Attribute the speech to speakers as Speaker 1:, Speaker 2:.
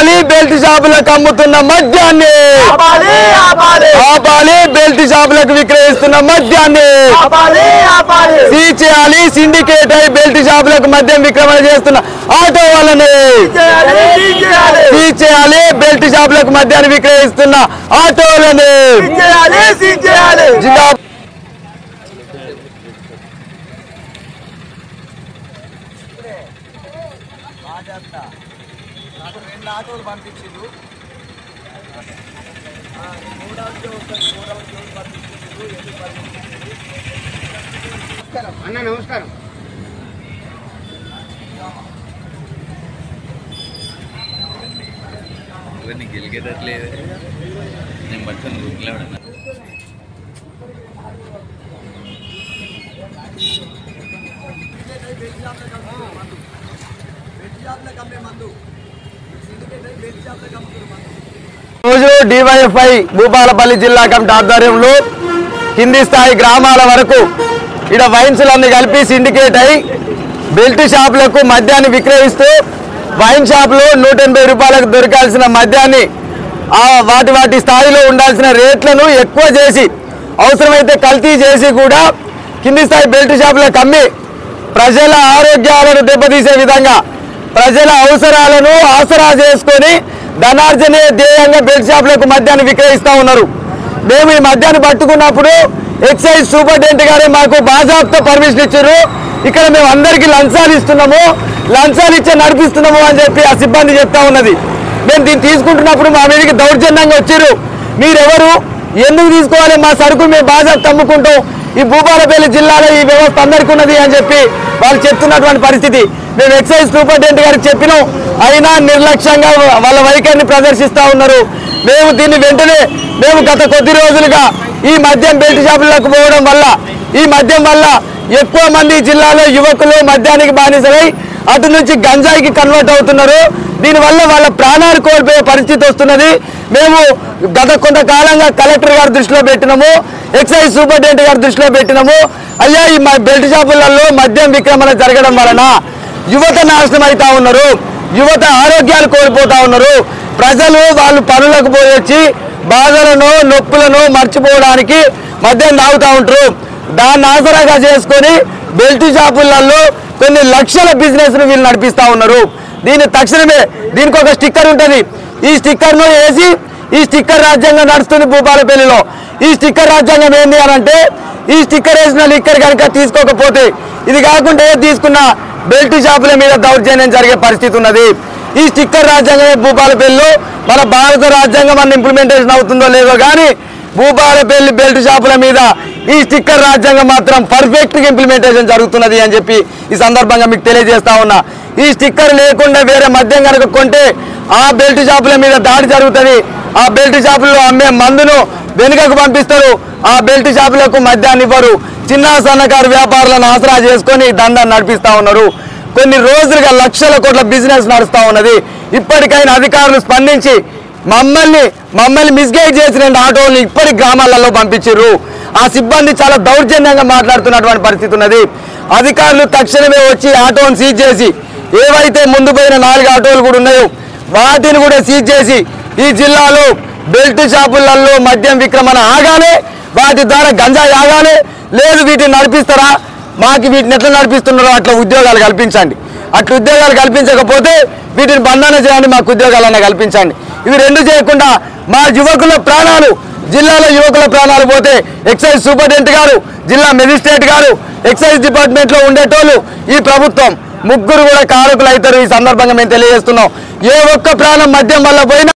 Speaker 1: ఆపాలి బెల్ట్ షాపులకు అమ్ముతున్న మద్యాన్ని ఆపాలి బెల్ట్ షాపులకు విక్రయిస్తున్న మద్యాన్ని సీజ్ చేయాలి సిండికేట్ అయి బెల్ట్ షాపులకు మద్యం విక్రమణ చేస్తున్న ఆటో వాళ్ళని సీజ్ చేయాలి బెల్ట్ షాపులకు మద్యాన్ని విక్రయిస్తున్న ఆటోలని జిల్లా ఆటోలు పంపించిండు
Speaker 2: అన్న నమస్కారం.
Speaker 3: నీకు గెలిగేటట్లేదు నేను బట్టి ఊరికిలేవడన్నా
Speaker 1: రోజు డివైఎఫ్ఐ భూపాలపల్లి జిల్లా కమిటీ ఆధ్వర్యంలో కింది స్థాయి గ్రామాల వరకు ఇక్కడ వైన్స్లన్నీ కలిపి సిండికేట్ అయి బెల్ట్ షాపులకు మద్యాన్ని విక్రయిస్తూ వైన్ షాపులో 180 రూపాయలకు దొరకాల్సిన మద్యాన్ని వాటి స్థాయిలో ఉండాల్సిన రేట్లను ఎక్కువ చేసి అవసరమైతే కల్తీ చేసి కూడా కింది స్థాయి బెల్ట్ షాపులకు అమ్మి ప్రజల ఆరోగ్యాలను దెబ్బతీసే విధంగా ప్రజల అవసరాలను ఆసరా చేసుకొని ధనార్జనే ధ్యేయంగా బెల్ట్ షాపులకు మద్యాన్ని విక్రయిస్తూ ఉన్నారు. మేము ఈ మద్యాన్ని పట్టుకున్నప్పుడు ఎక్సైజ్ సూపరింటెండెంట్ గారే మాకు బాజాబ్తో పర్మిషన్ ఇచ్చారు. ఇక్కడ మేము అందరికీ లంచాలు ఇస్తున్నాము, లంచాలు ఇచ్చే నడిపిస్తున్నాము అని చెప్పి ఆ సిబ్బంది చెప్తా ఉన్నది. మేము దీన్ని తీసుకుంటున్నప్పుడు మా మీదకి దౌర్జన్యంగా వచ్చారు. మీరెవరు, ఎందుకు తీసుకోవాలి, మా సరుకులు మేము బాజాబ్తో అమ్ముకుంటాం, ఈ భూపాలపల్లి జిల్లాలో ఈ వ్యవస్థ అందరికీ ఉన్నది అని చెప్పి వాళ్ళు చెప్తున్నటువంటి పరిస్థితి. మేము ఎక్సైజ్ సూపరింటెండెంట్ గారికి చెప్పినాం, అయినా నిర్లక్ష్యంగా వాళ్ళ వైఖరిని ప్రదర్శిస్తూ ఉన్నారు. మేము దీన్ని వెంటనే గత కొద్ది రోజులుగా ఈ మద్యం బెల్ట్ షాపులకు పోవడం వల్ల ఈ మద్యం వల్ల ఎక్కువ మంది జిల్లాలో యువకులు మద్యానికి బానిసలై అటు నుంచి గంజాయికి కన్వర్ట్ అవుతున్నారు. దీనివల్ల వాళ్ళ ప్రాణాలు కోల్పోయే పరిస్థితి వస్తున్నది. మేము గత కొంతకాలంగా కలెక్టర్ గారి దృష్టిలో పెట్టినాము, ఎక్సైజ్ సూపరింటెండెంట్ గారి దృష్టిలో పెట్టినాము. అయ్యా ఈ బెల్ట్ షాపులలో మద్యం విక్రమణ జరగడం వలన యువత నాశనం అవుతా ఉన్నారు, యువత ఆరోగ్యాలు కోల్పోతా ఉన్నారు. ప్రజలు వాళ్ళు పనులకు పోయొచ్చి బాధలను నొప్పులను మర్చిపోవడానికి మద్యం తాగుతూ ఉంటారు. దాన్ని ఆసరాగా చేసుకొని బెల్ట్ షాపులలో కొన్ని లక్షల బిజినెస్ను వీళ్ళు నడిపిస్తూ ఉన్నారు. దీన్ని తక్షణమే దీనికి ఒక స్టిక్కర్ ఉంటుంది. ఈ స్టిక్కర్ను వేసి ఈ స్టిక్కర్ రాజ్యాంగం నడుస్తుంది భూపాలపల్లిలో. ఈ స్టిక్కర్ రాజ్యాంగం ఏంటి అని అంటే ఈ స్టిక్కర్ వేసిన లిక్కర్ కనుక తీసుకోకపోతే ఇది కాకుండా తీసుకున్న బెల్ట్ షాపుల మీద దౌర్జన్యం జరిగే పరిస్థితి ఉన్నది. ఈ స్టిక్కర్ రాజ్యాంగమే భూపాలపల్లిలో మన భారత రాజ్యాంగం అన్న ఇంప్లిమెంటేషన్ అవుతుందో లేదో కానీ భూపాలపల్లి బెల్ట్ షాపుల మీద ఈ స్టిక్కర్ రాజ్యాంగం మాత్రం పర్ఫెక్ట్గా ఇంప్లిమెంటేషన్ జరుగుతున్నది అని చెప్పి ఈ సందర్భంగా మీకు తెలియజేస్తా ఉన్నా. ఈ స్టిక్కర్ లేకుండా వేరే మద్యం కనుక కొంటే ఆ బెల్ట్ షాపుల మీద దాడి జరుగుతుంది. ఆ బెల్ట్ షాపుల్లో అమ్మే మందును వెనుకకు పంపిస్తారు. ఆ బెల్ట్ షాపులకు మద్యాన్ని ఇవ్వరు. చిన్న సన్నకారు వ్యాపారులను ఆసరా చేసుకొని దందాన్ని నడిపిస్తూ ఉన్నారు. కొన్ని రోజులుగా లక్షల కోట్ల బిజినెస్ నడుస్తూ ఉన్నది. ఇప్పటికైనా అధికారులు స్పందించి మమ్మల్ని మిస్గైడ్ చేసిన ఆటోలను ఇప్పటి గ్రామాలలో పంపించారు. ఆ సిబ్బంది చాలా దౌర్జన్యంగా మాట్లాడుతున్నటువంటి పరిస్థితి ఉన్నది. అధికారులు తక్షణమే వచ్చి ఆటోను సీజ్ చేసి ఏవైతే ముందు పోయిన 4 ఆటోలు కూడా ఉన్నాయో వాటిని కూడా సీజ్ చేసి ఈ జిల్లాలో బెల్ట్ షాపులలో మద్యం విక్రమణ ఆగాలి, వాటి ద్వారా గంజాయి ఆగాలి. లేదు వీటిని నడిపిస్తారా, మాకు వీటిని ఎట్లా నడిపిస్తున్నారో అట్లా ఉద్యోగాలు కల్పించండి. అట్లా ఉద్యోగాలు కల్పించకపోతే వీటిని బంధన చేయండి, మాకు ఉద్యోగాలన్నా కల్పించండి. ఇవి రెండు చేయకుండా మా యువకుల ప్రాణాలు, జిల్లాలో యువకుల ప్రాణాలు పోతే ఎక్సైజ్ సూపరింటెండెంట్ గారు, జిల్లా మెజిస్ట్రేట్ గారు, ఎక్సైజ్ డిపార్ట్మెంట్లో ఉండేటోళ్ళు, ఈ ప్రభుత్వం ముగ్గురు కూడా కారకులు అవుతారు. ఈ సందర్భంగా మేము తెలియజేస్తున్నాం. ఏ ఒక్క ప్రాణం మద్యం వల్ల పోయినా